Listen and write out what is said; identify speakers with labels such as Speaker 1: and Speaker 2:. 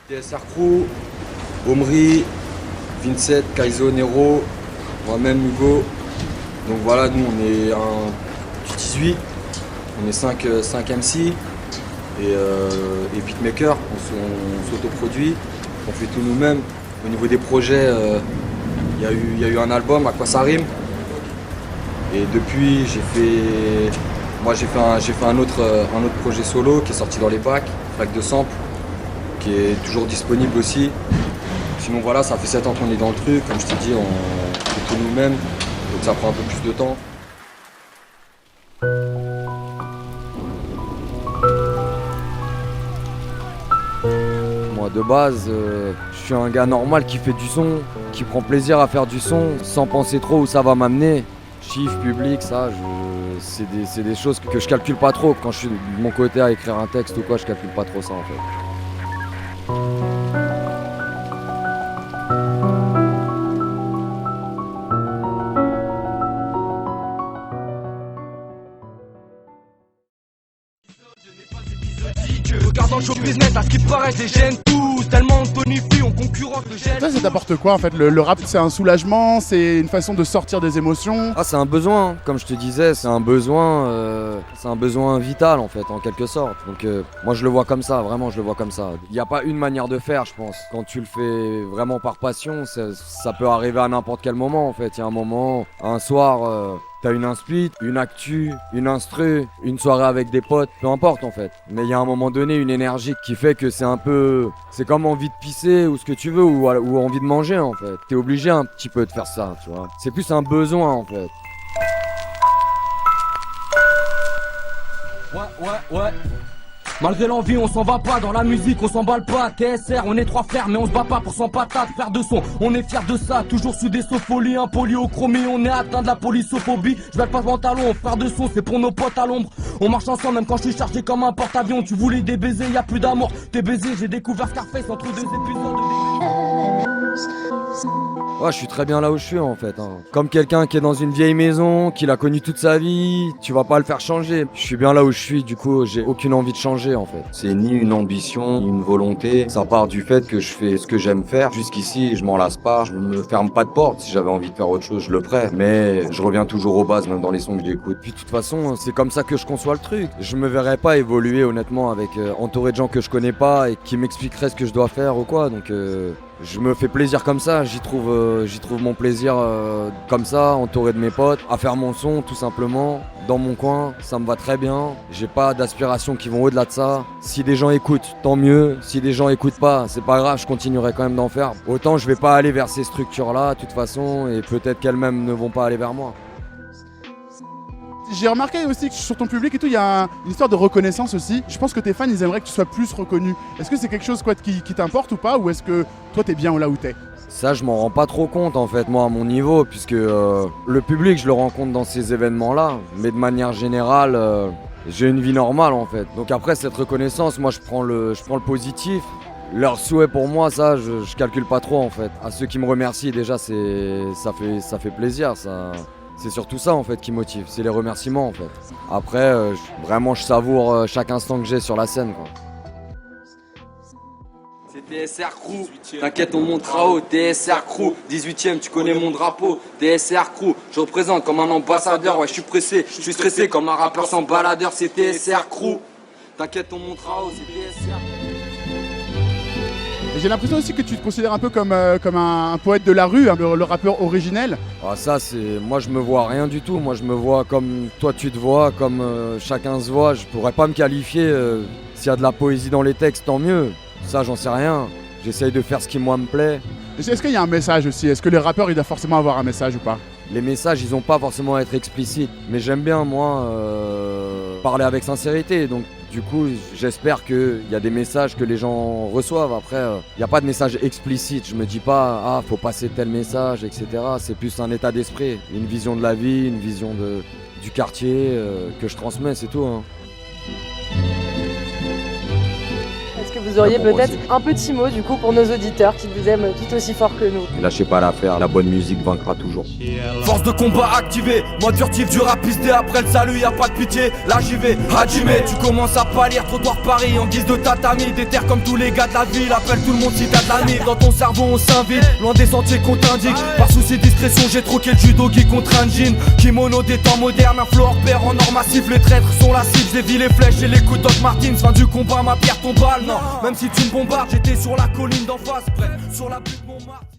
Speaker 1: TSR Crew, Omri, Vincent, Kaizo, Nero, moi-même Hugo. Donc voilà, nous on est un du 18, on est 5 MC et beatmaker, on s'autoproduit, on fait tout nous-mêmes. Au niveau des projets, il y a eu un album, À quoi ça rime. Et depuis j'ai fait un autre projet solo qui est sorti dans les bacs, Flaque de Sample, qui est toujours disponible aussi. Sinon voilà, ça fait 7 ans qu'on est dans le truc, comme je t'ai dit, on fait tout nous-mêmes, donc ça prend un peu plus de temps. Moi de base, je suis un gars normal qui fait du son, qui prend plaisir à faire du son, sans penser trop où ça va m'amener. Chiffres, public, ça, c'est des choses que je calcule pas trop. Quand je suis de mon côté à écrire un texte ou quoi, je calcule pas trop ça en fait.
Speaker 2: Regardant le show business, à ce qui paraît, je les gêne tous. Tellement on tonifie, on concurrence le gêne.
Speaker 3: Ça t'apporte quoi en fait le rap, c'est un soulagement, c'est une façon de sortir des émotions.
Speaker 1: Ah, c'est un besoin, hein. Comme je te disais, c'est un besoin vital en fait, en quelque sorte. Donc moi je le vois comme ça, vraiment je le vois comme ça. Il n'y a pas une manière de faire, je pense. Quand tu le fais vraiment par passion, ça peut arriver à n'importe quel moment en fait. Il y a un moment, un soir, t'as une inspi, une actu, une instru, une soirée avec des potes, peu importe en fait. Mais il y a un moment donné une énergie qui fait que c'est comme envie de pisser ou ce que tu veux ou envie de manger en fait. T'es obligé un petit peu de faire ça, tu vois. C'est plus un besoin en fait.
Speaker 2: Ouais. Malgré l'envie, on s'en va pas, dans la musique, on s'emballe pas. TSR, on est 3 frères, mais on se bat pas pour 100 patates. Faire de son, on est fiers de ça, toujours sous des sopholies, impolis au chromé, on est atteint de la polysophobie. Je vais pas ce pantalon, faire de son, c'est pour nos potes à l'ombre. On marche ensemble, même quand je suis chargé comme un porte-avions. Tu voulais des baisers, y a plus d'amour. T'es baisé, j'ai découvert Scarface entre 2 épisodes de...
Speaker 1: Ouais, je suis très bien là où je suis en fait, hein. Comme quelqu'un qui est dans une vieille maison, qui l'a connu toute sa vie, tu vas pas le faire changer. Je suis bien là où je suis, du coup j'ai aucune envie de changer en fait. C'est ni une ambition, ni une volonté. Ça part du fait que je fais ce que j'aime faire. Jusqu'ici, je m'en lasse pas, je me ferme pas de porte. Si j'avais envie de faire autre chose, je le ferais. Mais je reviens toujours aux bases, même dans les sons que j'écoute. Puis de toute façon, c'est comme ça que je conçois le truc. Je me verrais pas évoluer honnêtement avec entouré de gens que je connais pas et qui m'expliqueraient ce que je dois faire ou quoi. Donc je me fais plaisir comme ça, j'y trouve mon plaisir comme ça, entouré de mes potes, à faire mon son tout simplement, dans mon coin, ça me va très bien. J'ai pas d'aspirations qui vont au-delà de ça. Si des gens écoutent, tant mieux. Si des gens écoutent pas, c'est pas grave, je continuerai quand même d'en faire. Autant je vais pas aller vers ces structures-là, de toute façon, et peut-être qu'elles-mêmes ne vont pas aller vers moi.
Speaker 3: J'ai remarqué aussi que sur ton public et tout, il y a une histoire de reconnaissance aussi. Je pense que tes fans, ils aimeraient que tu sois plus reconnu. Est-ce que c'est quelque chose qui t'importe ou pas, ou est-ce que toi t'es bien là où t'es?
Speaker 1: Ça, je m'en rends pas trop compte en fait, moi à mon niveau, puisque le public, je le rencontre dans ces événements-là, mais de manière générale, j'ai une vie normale en fait. Donc après cette reconnaissance, moi je prends le positif. Leurs souhaits pour moi, ça, je calcule pas trop en fait. À ceux qui me remercient, déjà, ça fait plaisir, ça. C'est surtout ça en fait qui motive, c'est les remerciements en fait. Après, vraiment je savoure chaque instant que j'ai sur la scène quoi. C'est TSR Crew, t'inquiète on montera haut. TSR Crew, 18ème, tu connais mon drapeau. TSR Crew, je représente comme un ambassadeur. Ouais, je suis pressé, je suis stressé comme un rappeur sans baladeur. C'est TSR Crew, t'inquiète on montera haut. C'est TSR.
Speaker 3: Et j'ai l'impression aussi que tu te considères un peu comme un poète de la rue, hein, le rappeur originel.
Speaker 1: Ah ça c'est... Moi je me vois rien du tout, moi je me vois comme toi tu te vois, comme chacun se voit. Je pourrais pas me qualifier, s'il y a de la poésie dans les textes tant mieux. Ça j'en sais rien, j'essaye de faire ce qui moi me plaît.
Speaker 3: Est-ce qu'il y a un message aussi? Est-ce que les rappeurs ils doivent forcément avoir un message ou pas?
Speaker 1: Les messages ils ont pas forcément à être explicites, mais j'aime bien moi parler avec sincérité, donc du coup j'espère qu'il y a des messages que les gens reçoivent. Après il n'y a pas de message explicite, je me dis pas ah faut passer tel message etc. C'est plus un état d'esprit, une vision de la vie, une vision du quartier que je transmets, c'est tout hein.
Speaker 4: Est-ce que vous auriez
Speaker 1: Bon,
Speaker 4: peut-être un petit mot du coup pour nos auditeurs qui vous aiment tout aussi fort que nous.
Speaker 1: Lâchez pas l'affaire, la bonne musique vaincra toujours.
Speaker 2: Force de combat activée, mode furtif, dur à pister. Après le salut, y a pas de pitié. Là j'y vais, Hajime. Tu commences à pâlir, trottoir Paris en guise de tatami. Des terres comme tous les gars de la ville. Appelle tout le monde si t'as de l'ami. Dans ton cerveau on s'invite, loin des sentiers qu'on t'indique. Par souci de discrétion, j'ai troqué le judo qui contre un jean. Kimono des temps modernes, un flow hors pair en or massif. Les traîtres sont la cible, j'ai vu les flèches et les coups de Doc Martins. Fin du combat, ma pierre tombe balle, non. Même si tu me bombardes, j'étais sur la colline d'en face, près sur la butte Montmartre.